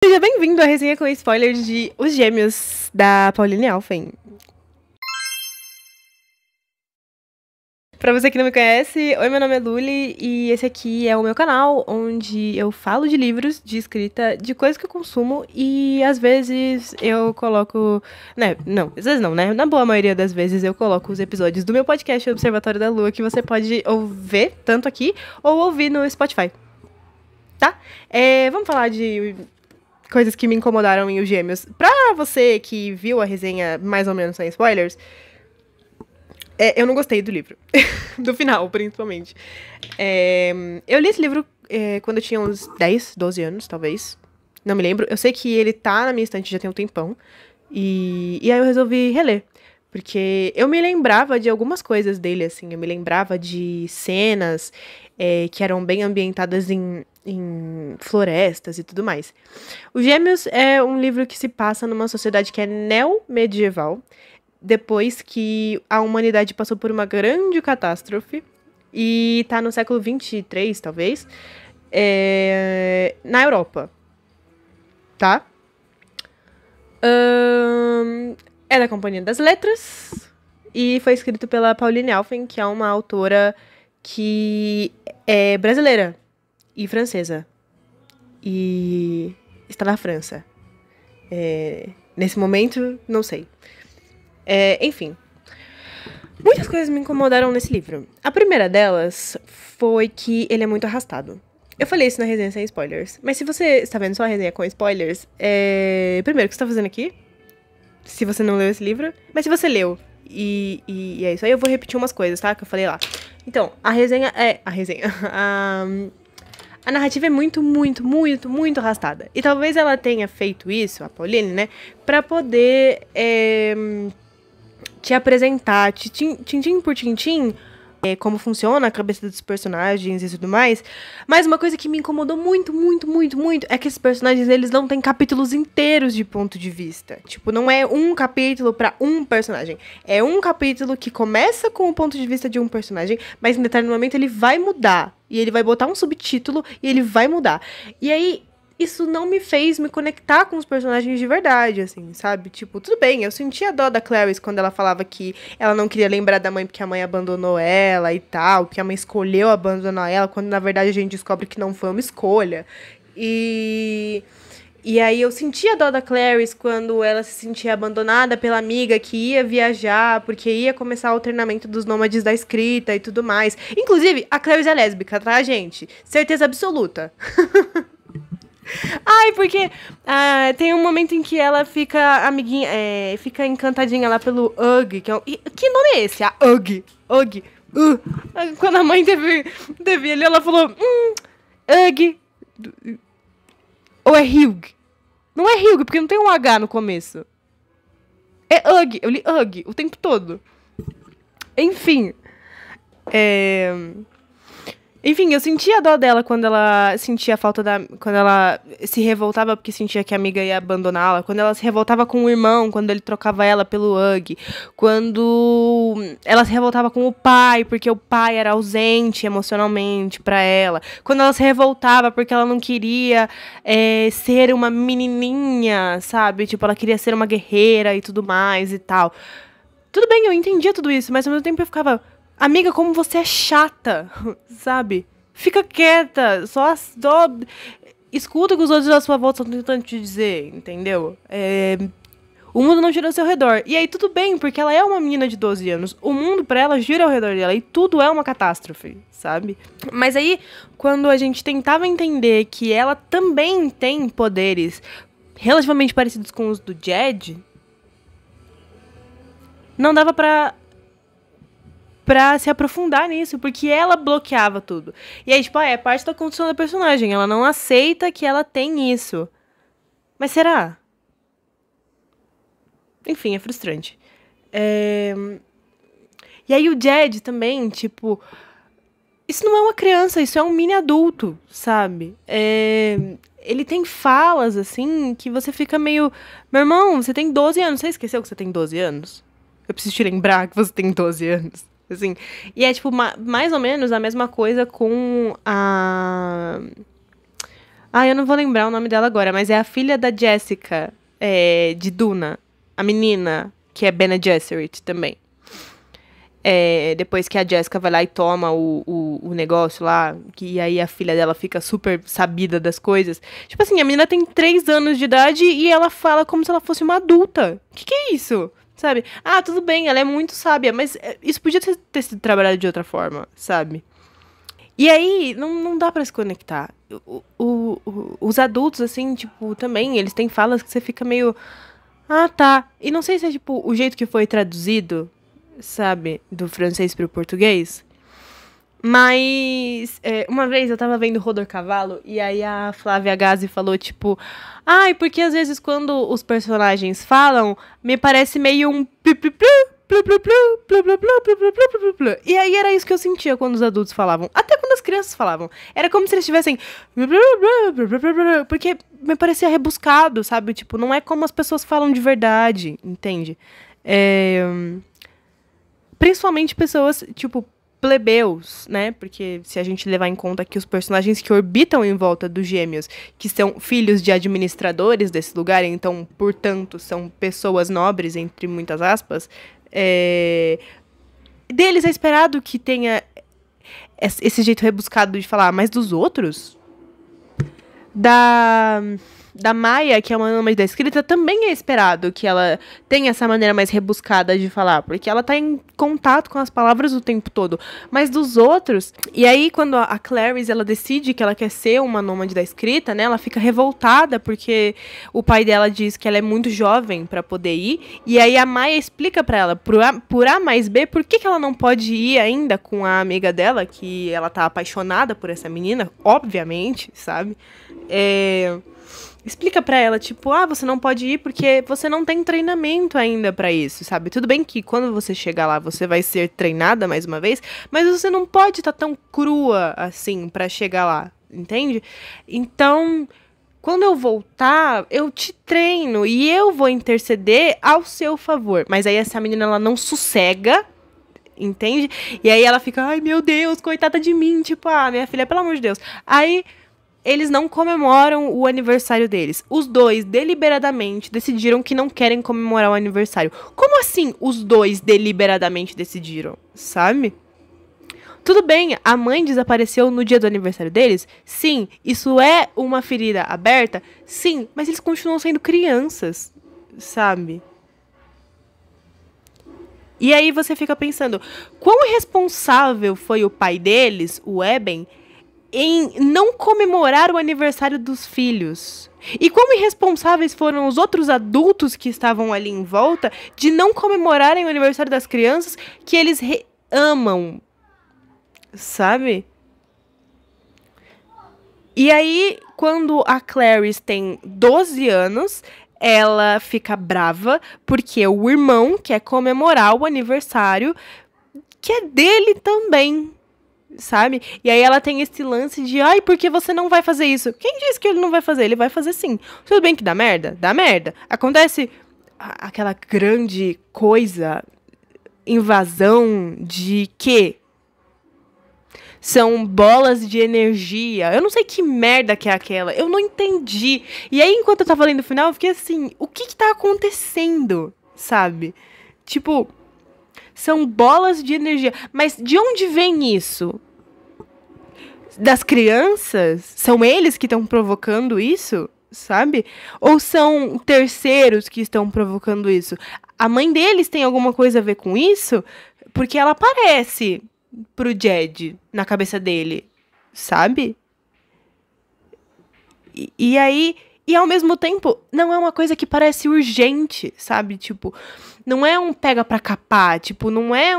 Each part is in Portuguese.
Seja bem-vindo à resenha com spoilers de Os Gêmeos, da Pauline Alphen. Pra você que não me conhece, oi, meu nome é Luli e esse aqui é o meu canal, onde eu falo de livros, de escrita, de coisas que eu consumo e às vezes eu coloco... às vezes não, né? Na boa maioria das vezes eu coloco os episódios do meu podcast Observatório da Lua, que você pode ver tanto aqui ou ouvir no Spotify, tá? Vamos falar de coisas que me incomodaram em Os Gêmeos. Pra você que viu a resenha mais ou menos sem spoilers, eu não gostei do livro. Do final, principalmente. Eu li esse livro quando eu tinha uns 10, 12 anos, talvez. Não me lembro. Eu sei que ele tá na minha estante já tem um tempão. E aí eu resolvi reler. Porque eu me lembrava de algumas coisas dele, assim. Eu me lembrava de cenas que eram bem ambientadas em florestas e tudo mais. Os Gêmeos é um livro que se passa numa sociedade que é neo-medieval, depois que a humanidade passou por uma grande catástrofe, e tá no século 23, talvez, na Europa, tá? É da Companhia das Letras, e foi escrito pela Pauline Alphen, que é uma autora que é brasileira e francesa, e está na França. Nesse momento, não sei. Enfim, muitas coisas me incomodaram nesse livro. A primeira delas foi que ele é muito arrastado. Eu falei isso na resenha sem spoilers, mas se você está vendo só a resenha com spoilers, primeiro, o que você está fazendo aqui? Se você não leu esse livro, mas se você leu, e é isso aí, eu vou repetir umas coisas, tá? Que eu falei lá. Então, a narrativa é muito, muito, muito, muito arrastada. E talvez ela tenha feito isso, a Pauline, né? Pra poder te apresentar, tintim por tintim, como funciona a cabeça dos personagens e tudo mais. Mas uma coisa que me incomodou muito, muito, muito, muito é que esses personagens, eles não têm capítulos inteiros de ponto de vista. Tipo, não é um capítulo pra um personagem. É um capítulo que começa com o ponto de vista de um personagem, mas em determinado momento ele vai mudar. E ele vai botar um subtítulo e ele vai mudar. E aí, isso não me fez me conectar com os personagens de verdade, assim, sabe? Tipo, tudo bem, eu senti a dó da Clarice quando ela falava que ela não queria lembrar da mãe porque a mãe abandonou ela e tal, que a mãe escolheu abandonar ela, quando na verdade a gente descobre que não foi uma escolha. E aí eu senti a dó da Clarice quando ela se sentia abandonada pela amiga que ia viajar, porque ia começar o treinamento dos nômades da escrita e tudo mais. Inclusive, a Clarice é lésbica, tá, gente? Certeza absoluta. Ai, porque tem um momento em que ela fica amiguinha, fica encantadinha lá pelo Ugg, que nome é esse? A Ugg. Ugg. Quando a mãe teve ali, ela falou, Ugg. Ou é Hugh? Não é Hugh, porque não tem um H no começo. É Ugg, eu li Ugg o tempo todo. Enfim. Enfim, eu sentia a dó dela quando ela sentia a falta quando ela se revoltava porque sentia que a amiga ia abandoná-la. Quando ela se revoltava com o irmão, quando ele trocava ela pelo Ugg. Quando ela se revoltava com o pai, porque o pai era ausente emocionalmente pra ela. Quando ela se revoltava porque ela não queria ser uma menininha, sabe? Tipo, ela queria ser uma guerreira e tudo mais e tal. Tudo bem, eu entendia tudo isso, mas ao mesmo tempo eu ficava... Amiga, como você é chata, sabe? Fica quieta, só escuta o que os outros à sua volta estão tentando te dizer, entendeu? O mundo não gira ao seu redor. E aí tudo bem, porque ela é uma menina de 12 anos. O mundo pra ela gira ao redor dela e tudo é uma catástrofe, sabe? Mas aí, quando a gente tentava entender que ela também tem poderes relativamente parecidos com os do Jed, não dava pra se aprofundar nisso, porque ela bloqueava tudo. E aí, tipo, é parte da construção da personagem. Ela não aceita que ela tem isso. Mas será? Enfim, é frustrante. E aí o Jed também, tipo... Isso não é uma criança, isso é um mini adulto, sabe? Ele tem falas, assim, que você fica meio... Meu irmão, você tem 12 anos. Você esqueceu que você tem 12 anos? Eu preciso te lembrar que você tem 12 anos. Assim, e é, tipo, mais ou menos a mesma coisa com Ah, eu não vou lembrar o nome dela agora, mas é a filha da Jessica, de Duna. A menina, que é Bene Gesserit também. Depois que a Jessica vai lá e toma o negócio lá, que aí a filha dela fica super sabida das coisas. Tipo assim, a menina tem 3 anos de idade e ela fala como se ela fosse uma adulta. Que é isso? Sabe? Ah, tudo bem, ela é muito sábia, mas isso podia ter sido trabalhado de outra forma, sabe? E aí, não dá pra se conectar. Os adultos, assim, tipo, também, eles têm falas que você fica meio... Ah, tá. E não sei se é, tipo, o jeito que foi traduzido, sabe? Do francês pro português. Mas, uma vez eu tava vendo Rodor Cavalo, e aí a Flávia Gazi falou, tipo... Ai, porque às vezes quando os personagens falam, me parece meio um... E aí era isso que eu sentia quando os adultos falavam. Até quando as crianças falavam. Era como se eles estivessem... Porque me parecia rebuscado, sabe? Tipo, não é como as pessoas falam de verdade, entende? Principalmente pessoas, tipo, plebeus, né? Porque se a gente levar em conta que os personagens que orbitam em volta dos gêmeos, que são filhos de administradores desse lugar, então, portanto, são pessoas nobres, entre muitas aspas, deles é esperado que tenha esse jeito rebuscado de falar, mas dos outros? Da Maia, que é uma nômade da escrita, também é esperado que ela tenha essa maneira mais rebuscada de falar, porque ela tá em contato com as palavras o tempo todo. Mas dos outros... E aí, quando a Clarice, ela decide que ela quer ser uma nômade da escrita, né, ela fica revoltada, porque o pai dela diz que ela é muito jovem pra poder ir, e aí a Maia explica pra ela, por A mais B, por que ela não pode ir ainda com a amiga dela, que ela tá apaixonada por essa menina, obviamente, sabe? Explica pra ela, tipo, você não pode ir porque você não tem treinamento ainda pra isso, sabe? Tudo bem que quando você chegar lá, você vai ser treinada mais uma vez, mas você não pode estar tão crua assim pra chegar lá, entende? Então, quando eu voltar, eu te treino e eu vou interceder ao seu favor. Mas aí essa menina, ela não sossega, entende? E aí ela fica, ai meu Deus, coitada de mim, tipo, minha filha, pelo amor de Deus. Aí... Eles não comemoram o aniversário deles. Os dois, deliberadamente, decidiram que não querem comemorar o aniversário. Como assim os dois deliberadamente decidiram, sabe? Tudo bem, a mãe desapareceu no dia do aniversário deles? Sim. Isso é uma ferida aberta? Sim. Mas eles continuam sendo crianças, sabe? E aí você fica pensando, quão irresponsável foi o pai deles, o Eben, em não comemorar o aniversário dos filhos. E como irresponsáveis foram os outros adultos que estavam ali em volta de não comemorarem o aniversário das crianças que eles amam, sabe? E aí, quando a Clarice tem 12 anos, ela fica brava porque o irmão quer comemorar o aniversário que é dele também, sabe? E aí ela tem esse lance de, por que você não vai fazer isso? Quem disse que ele não vai fazer? Ele vai fazer sim. Tudo bem que dá merda? Dá merda. Acontece aquela grande coisa, invasão de quê? São bolas de energia. Eu não sei que merda que é aquela. Eu não entendi. E aí, enquanto eu tava lendo o final, eu fiquei assim, o que tá acontecendo? Sabe? Tipo... São bolas de energia. Mas de onde vem isso? Das crianças? São eles que estão provocando isso? Sabe? Ou são terceiros que estão provocando isso? A mãe deles tem alguma coisa a ver com isso? Porque ela aparece pro Jed na cabeça dele. Sabe? E aí... E ao mesmo tempo, não é uma coisa que parece urgente, sabe? Tipo, não é um pega pra capar, tipo, não é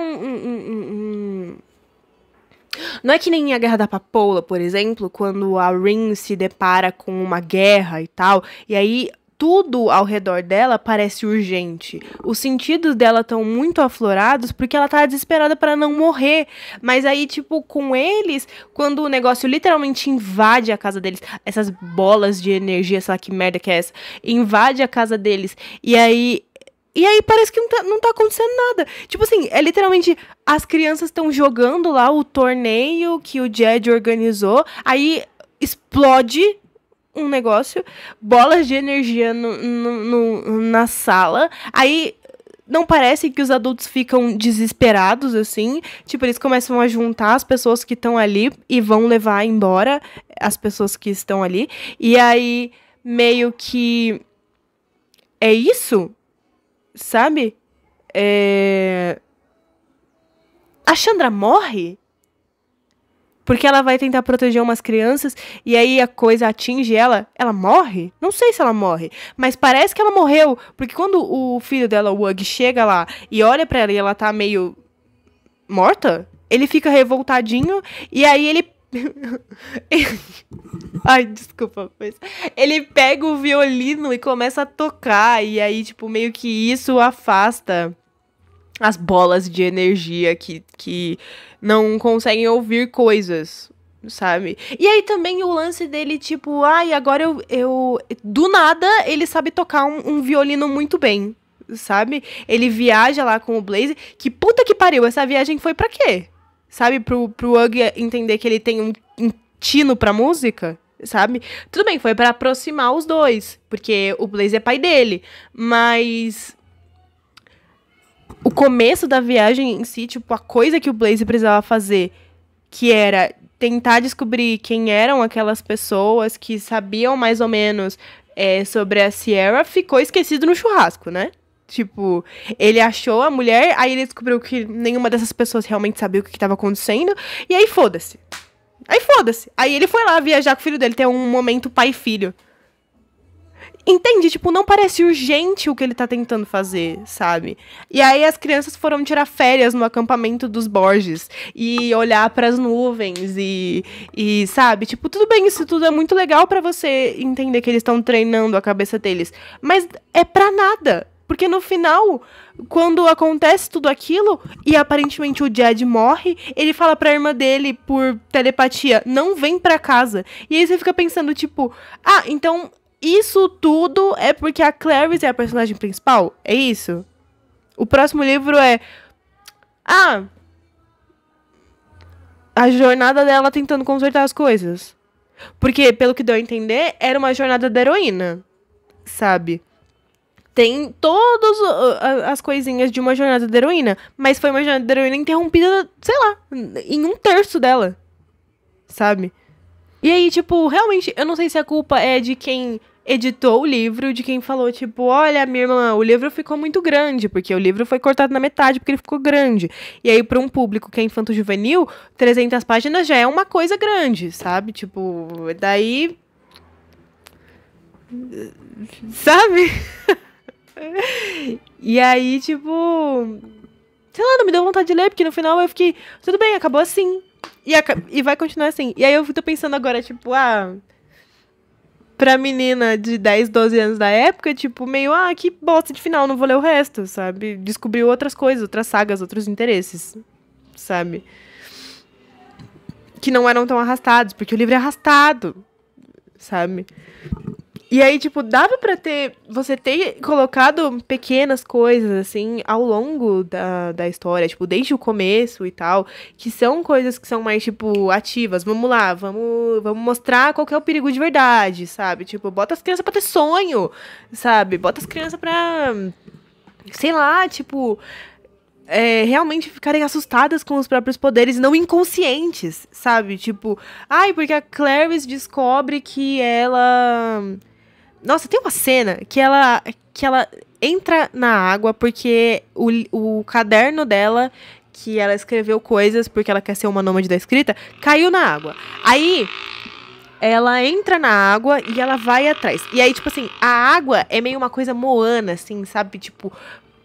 Não é que nem a Guerra da Papoula, por exemplo, quando a Rin se depara com uma guerra e tal, e aí tudo ao redor dela parece urgente. Os sentidos dela estão muito aflorados porque ela tá desesperada para não morrer. Mas aí, tipo, com eles, quando o negócio literalmente invade a casa deles, essas bolas de energia, sei lá que merda que é essa, invade a casa deles, e aí parece que não tá acontecendo nada. Tipo assim, é literalmente, as crianças estão jogando lá o torneio que o Jed organizou, aí explode um negócio, bolas de energia na sala, aí não parece que os adultos ficam desesperados, assim, tipo, eles começam a juntar as pessoas que estão ali e vão levar embora as pessoas que estão ali, e aí meio que é isso, sabe? A Chandra morre? Porque ela vai tentar proteger umas crianças e aí a coisa atinge ela. Ela morre? Não sei se ela morre. Mas parece que ela morreu. Porque quando o filho dela, o Ugg, chega lá e olha pra ela e ela tá meio morta, ele fica revoltadinho e aí ele... Ai, desculpa, mas... Ele pega o violino e começa a tocar. E aí, tipo, meio que isso afasta as bolas de energia que não conseguem ouvir coisas, sabe? E aí também o lance dele, tipo, ai, agora eu... Do nada, ele sabe tocar um violino muito bem, sabe? Ele viaja lá com o Blaze, que puta que pariu, essa viagem foi pra quê? Sabe? Pro Ugg entender que ele tem um tino pra música, sabe? Tudo bem, foi pra aproximar os dois, porque o Blaze é pai dele, mas... O começo da viagem em si, tipo, a coisa que o Blaze precisava fazer, que era tentar descobrir quem eram aquelas pessoas que sabiam mais ou menos sobre a Sierra, ficou esquecido no churrasco, né? Tipo, ele achou a mulher, aí ele descobriu que nenhuma dessas pessoas realmente sabia o que estava acontecendo, e aí foda-se. Aí ele foi lá viajar com o filho dele, ter um momento pai e filho. Entende? Tipo, não parece urgente o que ele tá tentando fazer, sabe? E aí as crianças foram tirar férias no acampamento dos Borges e olhar pras nuvens e sabe? Tipo, tudo bem, isso tudo é muito legal pra você entender que eles estão treinando a cabeça deles. Mas é pra nada. Porque no final, quando acontece tudo aquilo e aparentemente o Jed morre, ele fala pra irmã dele por telepatia, não vem pra casa. E aí você fica pensando, tipo, então... Isso tudo é porque a Clarice é a personagem principal? É isso? O próximo livro é... a jornada dela tentando consertar as coisas. Porque, pelo que deu a entender, era uma jornada da heroína. Sabe? Tem todas as coisinhas de uma jornada da heroína. Mas foi uma jornada da heroína interrompida, sei lá, em 1/3 dela. Sabe? E aí, tipo, realmente, eu não sei se a culpa é de quem... editou o livro, de quem falou, tipo, olha, minha irmã, o livro ficou muito grande, porque o livro foi cortado na metade, porque ele ficou grande. E aí, para um público que é infanto-juvenil, 300 páginas já é uma coisa grande, sabe? Tipo, daí... Sabe? E aí, tipo... Sei lá, não me deu vontade de ler, porque no final eu fiquei... Tudo bem, acabou assim. E vai continuar assim. E aí eu tô pensando agora, tipo, pra menina de 10, 12 anos da época, tipo, meio, que bosta de final, não vou ler o resto, sabe? Descobriu outras coisas, outras sagas, outros interesses, sabe? Que não eram tão arrastados, porque o livro é arrastado, sabe? E aí, tipo, dava pra você ter colocado pequenas coisas, assim, ao longo da história, tipo, desde o começo e tal, que são coisas que são mais, tipo, ativas. Vamos lá, vamos mostrar qual que é o perigo de verdade, sabe? Tipo, bota as crianças pra ter sonho, sabe? Bota as crianças pra, sei lá, tipo... realmente ficarem assustadas com os próprios poderes, não inconscientes, sabe? Tipo, porque a Clarice descobre que ela... Nossa, tem uma cena que ela entra na água porque o caderno dela, que ela escreveu coisas porque ela quer ser uma nômade da escrita, caiu na água. Aí, ela entra na água e ela vai atrás. E aí, tipo assim, a água é meio uma coisa Moana, assim, sabe? Tipo,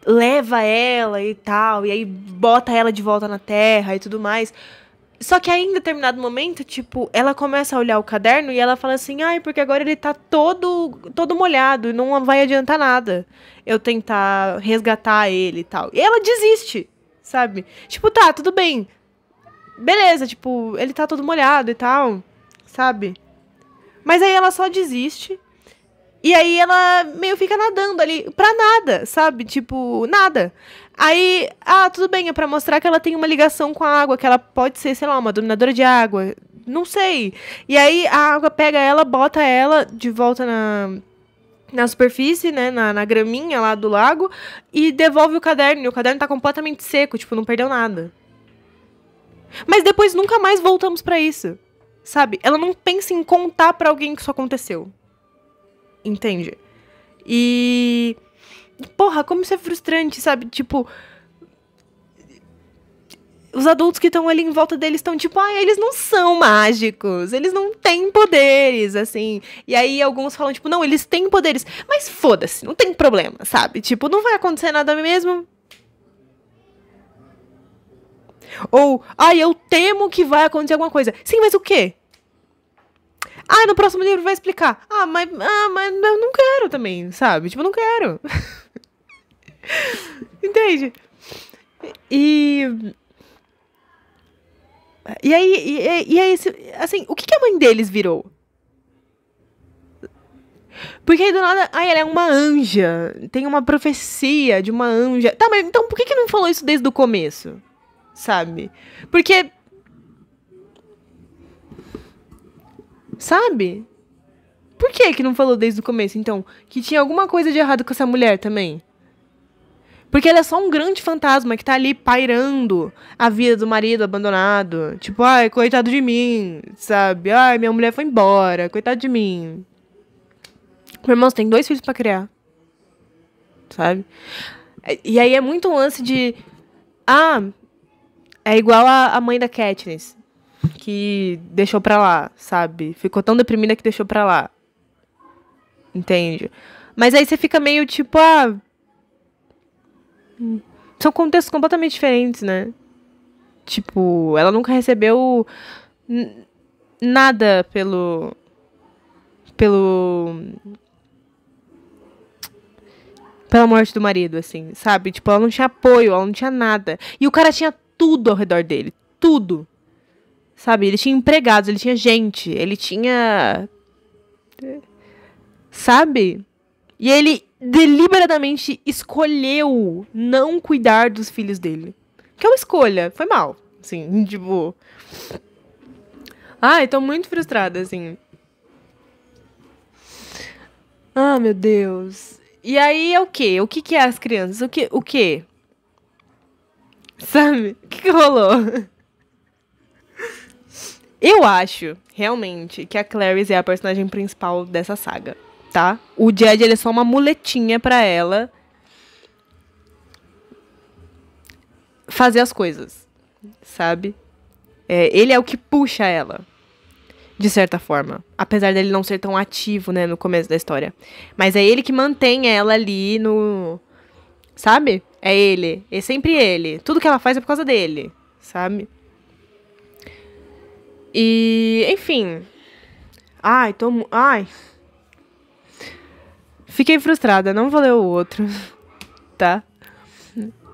leva ela e tal, e aí bota ela de volta na terra e tudo mais. Só que aí, em determinado momento, tipo, ela começa a olhar o caderno e ela fala assim, porque agora ele tá todo molhado e não vai adiantar nada eu tentar resgatar ele e tal. E ela desiste, sabe? Tipo, tá, tudo bem. Beleza, tipo, ele tá todo molhado e tal, sabe? Mas aí ela só desiste. E aí ela meio fica nadando ali pra nada, sabe? Tipo, nada. Aí, tudo bem, é pra mostrar que ela tem uma ligação com a água, que ela pode ser, sei lá, uma dominadora de água, Não sei. E aí a água pega ela, bota ela de volta na superfície, né, na graminha lá do lago, e devolve o caderno. E o caderno tá completamente seco, tipo, não perdeu nada. Mas depois nunca mais voltamos pra isso, sabe? Ela não pensa em contar pra alguém que isso aconteceu. Entende? E... Porra, como isso é frustrante, sabe? Tipo... Os adultos que estão ali em volta deles estão tipo, eles não são mágicos, eles não têm poderes, assim. E aí alguns falam, tipo, não, eles têm poderes. Mas foda-se, não tem problema, sabe? Tipo, não vai acontecer nada mesmo. Ou, eu temo que vai acontecer alguma coisa. Sim, mas o quê? No próximo livro vai explicar. Mas eu não quero também, sabe? Tipo, eu não quero. Entende? E aí, assim, o que a mãe deles virou? Porque aí do nada, ela é uma anja. Tem uma profecia de uma anja. Tá, mas então por que não falou isso desde o começo? Sabe? Porque... Sabe? Por que não falou desde o começo, então? Que tinha alguma coisa de errado com essa mulher também? Porque ela é só um grande fantasma que tá ali pairando a vida do marido abandonado. Tipo, coitado de mim, sabe? Minha mulher foi embora, coitado de mim. Meu irmão, você tem 2 filhos pra criar. Sabe? E aí é muito um lance de... é igual a mãe da Katniss, que deixou pra lá, sabe? Ficou tão deprimida que deixou pra lá. Entende? Mas aí você fica meio tipo, são contextos completamente diferentes, né? Tipo, ela nunca recebeu nada pela morte do marido, assim, sabe? Tipo, ela não tinha apoio, ela não tinha nada. E o cara tinha tudo ao redor dele. Tudo. Sabe? Ele tinha empregados, ele tinha gente, ele tinha... Sabe? E ele deliberadamente escolheu não cuidar dos filhos dele. Que é uma escolha. Foi mal. Assim, tipo... tô muito frustrada, assim. Meu Deus. E aí é o quê? O que é as crianças? O quê? Sabe? O que rolou? Eu acho, realmente, que a Clarice é a personagem principal dessa saga, tá? O Jed, ele é só uma muletinha pra ela fazer as coisas, sabe? Ele é o que puxa ela, de certa forma. Apesar dele não ser tão ativo, né, no começo da história. Mas é ele que mantém ela ali no... Sabe? É ele. É sempre ele. Tudo que ela faz é por causa dele, sabe? E, enfim. Fiquei frustrada, não vou ler o outro, tá?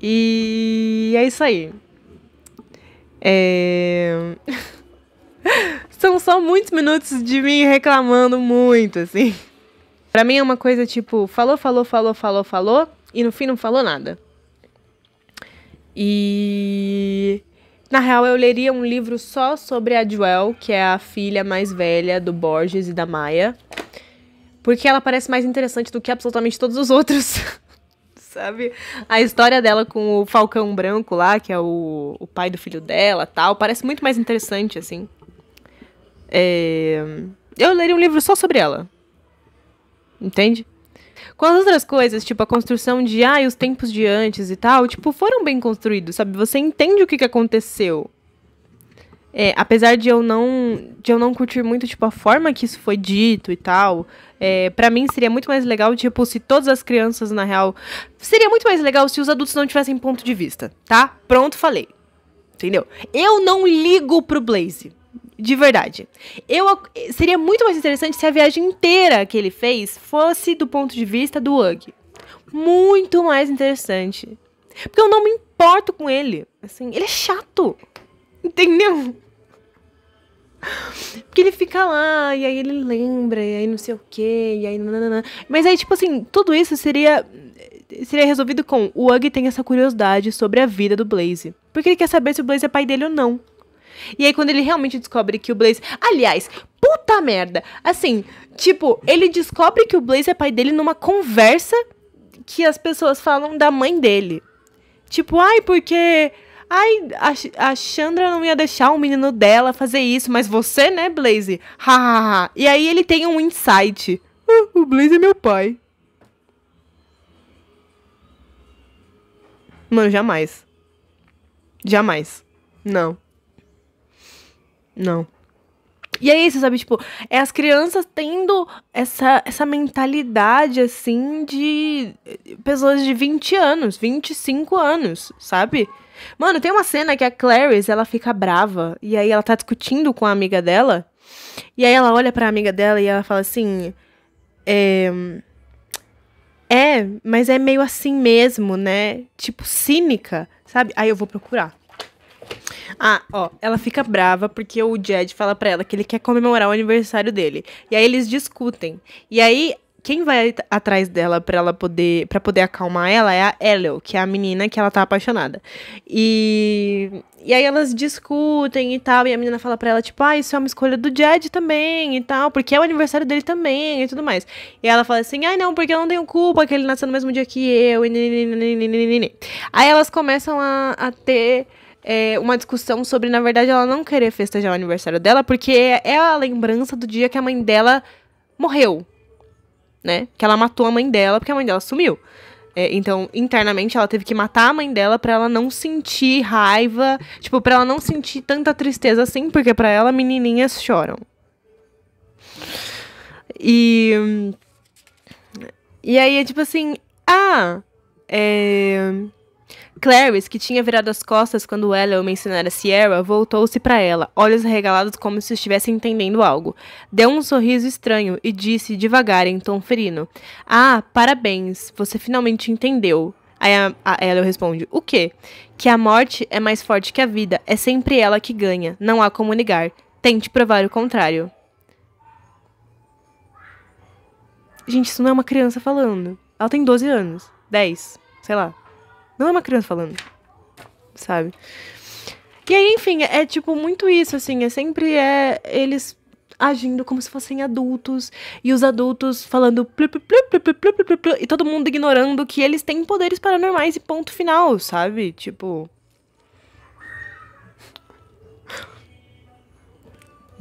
E é isso aí. São só muitos minutos de mim reclamando muito, assim. Pra mim é uma coisa tipo, falou, e no fim não falou nada. E... Na real, eu leria um livro só sobre a Joelle, que é a filha mais velha do Borges e da Maya. Porque ela parece mais interessante do que absolutamente todos os outros. Sabe? A história dela com o Falcão Branco lá, que é o pai do filho dela, tal, parece muito mais interessante, assim. Eu leria um livro só sobre ela. Entende? Com as outras coisas, tipo, a construção de, os tempos de antes e tal, tipo, foram bem construídos, sabe? Você entende o que aconteceu. Apesar de eu não curtir muito, tipo, a forma que isso foi dito e tal, pra mim seria muito mais legal, tipo, se todas as crianças, na real... Seria muito mais legal se os adultos não tivessem ponto de vista, tá? Pronto, falei. Entendeu? Eu não ligo pro Blaze. De verdade. Seria muito mais interessante se a viagem inteira que ele fez fosse do ponto de vista do Hugh. Muito mais interessante. Porque eu não me importo com ele. Assim, ele é chato. Entendeu? Porque ele fica lá, e aí ele lembra, e aí não sei o quê, e aí... Nananana. Mas aí, tipo assim, tudo isso seria resolvido com... O Hugh tem essa curiosidade sobre a vida do Blaze. Porque ele quer saber se o Blaze é pai dele ou não. E aí, quando ele realmente descobre que o Blaze... Aliás, puta merda. Assim, tipo, ele descobre que o Blaze é pai dele numa conversa que as pessoas falam da mãe dele. Tipo, ai, porque... Ai, a Chandra não ia deixar o menino dela fazer isso, mas você, né, Blaze? Hahaha. E aí ele tem um insight. O Blaze é meu pai. Mano, jamais. Jamais. Não. Não. E é isso, sabe? Tipo, é as crianças tendo essa mentalidade, assim, de pessoas de 20 anos, 25 anos, sabe? Mano, tem uma cena que a Clarice, ela fica brava, e aí ela tá discutindo com a amiga dela, e aí ela olha pra amiga dela e ela fala assim, mas é meio assim mesmo, né? Tipo, cínica, sabe? Aí eu vou procurar. Ah, ó, ela fica brava porque o Jed fala pra ela que ele quer comemorar o aniversário dele. E aí eles discutem. E aí, quem vai atrás dela pra poder acalmar ela é a Elio, que é a menina que ela tá apaixonada. E aí elas discutem e tal, e a menina fala pra ela, tipo, isso é uma escolha do Jed também e tal, porque é o aniversário dele também e tudo mais. E ela fala assim, não, porque eu não tenho culpa que ele nasceu no mesmo dia que eu, e aí elas começam a ter... uma discussão sobre, na verdade, ela não querer festejar o aniversário dela, porque é a lembrança do dia que a mãe dela morreu, né? Que ela matou a mãe dela, porque a mãe dela sumiu. Então, internamente, ela teve que matar a mãe dela pra ela não sentir raiva, tipo, pra ela não sentir tanta tristeza assim, porque pra ela, menininhas choram. E aí é tipo assim, Clarice, que tinha virado as costas quando ela mencionara Sierra, voltou-se para ela, olhos arregalados como se estivesse entendendo algo. Deu um sorriso estranho e disse devagar, em tom ferino. Parabéns, você finalmente entendeu. Aí a Ella responde, o quê? Que a morte é mais forte que a vida, é sempre ela que ganha, não há como negar. Tente provar o contrário. Gente, isso não é uma criança falando. Ela tem 12 anos, 10, sei lá. Não é uma criança falando, sabe? E aí, enfim, é tipo muito isso, assim. Sempre eles agindo como se fossem adultos. E os adultos falando e todo mundo ignorando que eles têm poderes paranormais e ponto final, sabe? Tipo...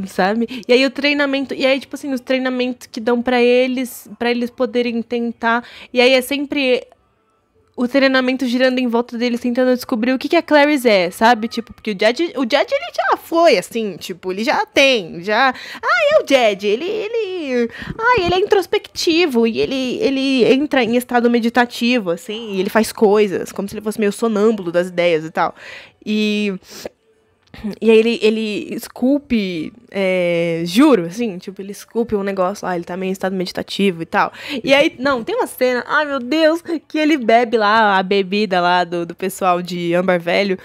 Sabe? E aí o treinamento... E aí, tipo assim, os treinamentos que dão pra eles poderem tentar... E aí é sempre... O treinamento girando em volta deles, tentando descobrir o que a Clarice é, sabe? Tipo, porque o Jed, ele já foi, assim, tipo, ele já tem, já... é o Jed, ele é introspectivo, e ele entra em estado meditativo, assim, e ele faz coisas, como se ele fosse meio sonâmbulo das ideias e tal. E aí ele esculpe, juro, assim, tipo, ele esculpe um negócio lá, ele tá meio em estado meditativo e tal. E aí, não, tem uma cena, ai meu Deus, que ele bebe lá a bebida lá do pessoal de Âmbar Velho,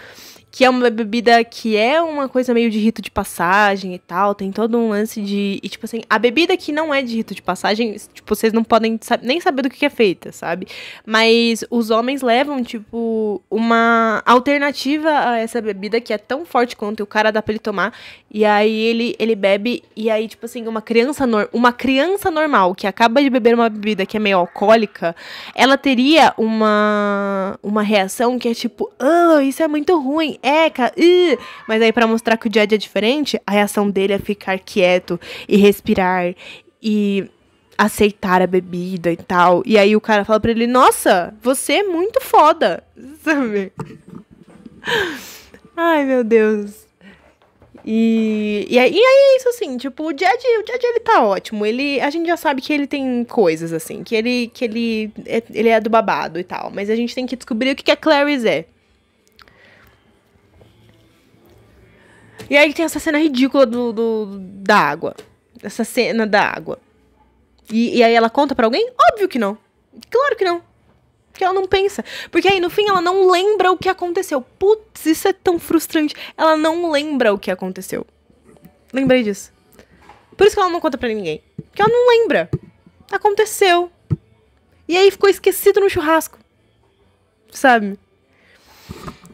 que é uma bebida que é uma coisa meio de rito de passagem e tal, tem todo um lance de... E, tipo assim, a bebida que não é de rito de passagem, tipo, vocês não podem nem saber do que é feita, sabe? Mas os homens levam, tipo, uma alternativa a essa bebida que é tão forte quanto o cara dá pra ele tomar, e aí ele bebe, e aí, tipo assim, uma criança normal que acaba de beber uma bebida que é meio alcoólica, ela teria uma reação que é tipo, isso é muito ruim, cara, mas aí pra mostrar que o Jed é diferente, a reação dele é ficar quieto e respirar e aceitar a bebida e tal. E aí o cara fala pra ele, nossa, você é muito foda, sabe? Ai, meu Deus. E aí é isso, assim, tipo, o Jed ele tá ótimo, a gente já sabe que ele tem coisas, assim, que ele é do babado e tal, mas a gente tem que descobrir o que a Clarice é. E aí tem essa cena ridícula da água. Essa cena da água. E aí ela conta pra alguém? Óbvio que não. Claro que não. Porque ela não pensa. Porque aí no fim ela não lembra o que aconteceu. Putz, isso é tão frustrante. Ela não lembra o que aconteceu. Lembrei disso. Por isso que ela não conta pra ninguém. Porque ela não lembra. Aconteceu. E aí ficou esquecido no churrasco. Sabe?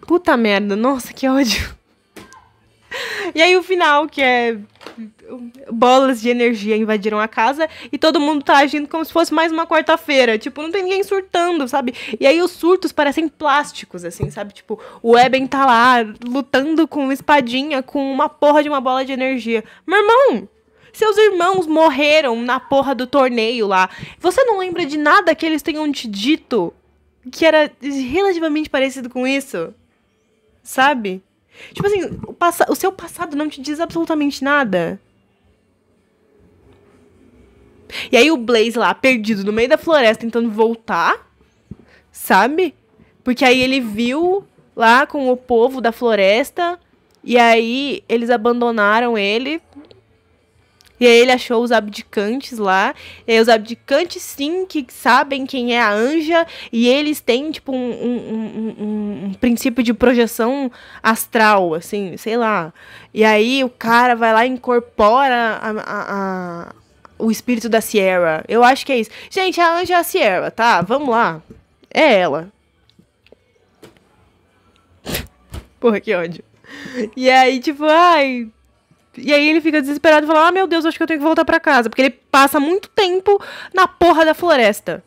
Puta merda. Nossa, que ódio. E aí o final, que é bolas de energia invadiram a casa e todo mundo tá agindo como se fosse mais uma quarta-feira. Tipo, não tem ninguém surtando, sabe? E aí os surtos parecem plásticos, assim, sabe? Tipo, o Eben tá lá lutando com uma espadinha com uma porra de uma bola de energia. Meu irmão, seus irmãos morreram na porra do torneio lá. Você não lembra de nada que eles tenham te dito que era relativamente parecido com isso? Sabe? Tipo assim, o seu passado não te diz absolutamente nada. E aí o Blaze lá, perdido no meio da floresta, tentando voltar, sabe? Porque aí ele viu lá com o povo da floresta, e aí eles abandonaram ele. E aí ele achou os abdicantes lá. E aí os abdicantes, sim, que sabem quem é a Anja. E eles têm, tipo, um princípio de projeção astral, assim, sei lá. E aí o cara vai lá e incorpora o espírito da Sierra. Eu acho que é isso. Gente, a Anja é a Sierra, tá? Vamos lá. É ela. Porra, que ódio. E aí, tipo, ai... E aí ele fica desesperado e fala, ah, meu Deus, acho que eu tenho que voltar pra casa. Porque ele passa muito tempo na porra da floresta,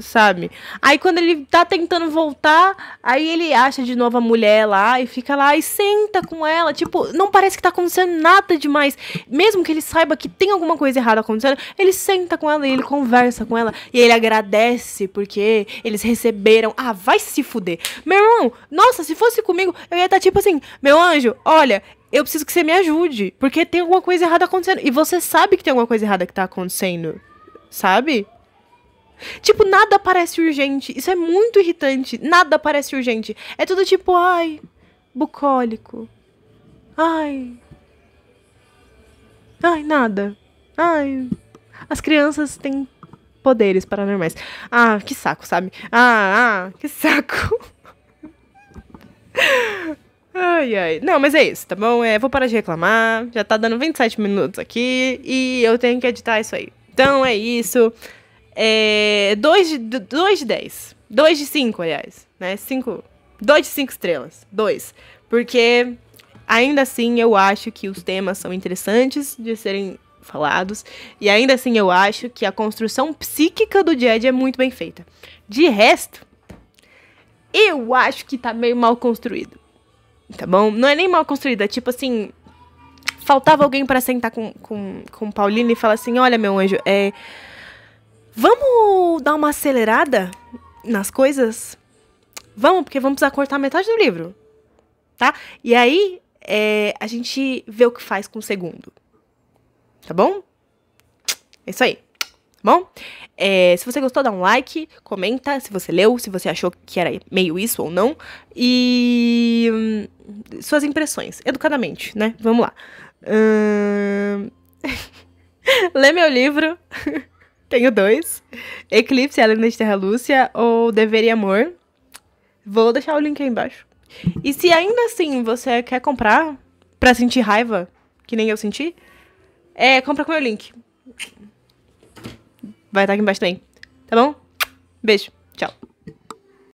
sabe? Aí quando ele tá tentando voltar, aí ele acha de novo a mulher lá e fica lá e senta com ela. Tipo, não parece que tá acontecendo nada demais. Mesmo que ele saiba que tem alguma coisa errada acontecendo, ele senta com ela e ele conversa com ela. E ele agradece porque eles receberam. Ah, vai se fuder. Meu irmão, nossa, se fosse comigo, eu ia estar tipo assim, meu anjo, olha... Eu preciso que você me ajude, porque tem alguma coisa errada acontecendo. E você sabe que tem alguma coisa errada que tá acontecendo, sabe? Tipo, nada parece urgente. Isso é muito irritante. Nada parece urgente. É tudo tipo, ai, bucólico. Ai. Ai, nada. Ai. As crianças têm poderes paranormais. Ah, que saco, sabe? Que saco. Ai, ai. Não, mas é isso, tá bom? Vou parar de reclamar. Já tá dando 27 minutos aqui. E eu tenho que editar isso aí. Então é isso. 2 de 10. 2 de 5, aliás. Né? 2 de 5 estrelas. 2. Porque, ainda assim, eu acho que os temas são interessantes de serem falados. E ainda assim, eu acho que a construção psíquica do Jed é muito bem feita. De resto, eu acho que tá meio mal construído. Tá bom? Não é nem mal construída, é tipo assim... Faltava alguém pra sentar com Paulina e falar assim... Olha, meu anjo, vamos dar uma acelerada nas coisas? Vamos, porque vamos precisar cortar metade do livro. Tá? E aí, a gente vê o que faz com o segundo. Tá bom? É isso aí. Bom, se você gostou, dá um like, comenta se você leu, se você achou que era meio isso ou não. E suas impressões, educadamente, né? Vamos lá. Lê meu livro, tenho 2. Eclipse, A Lenda de Terra Lúcia ou Dever e Amor. Vou deixar o link aí embaixo. E se ainda assim você quer comprar pra sentir raiva, que nem eu senti, compra com o meu link. Vai estar aqui embaixo também. Tá bom? Beijo. Tchau.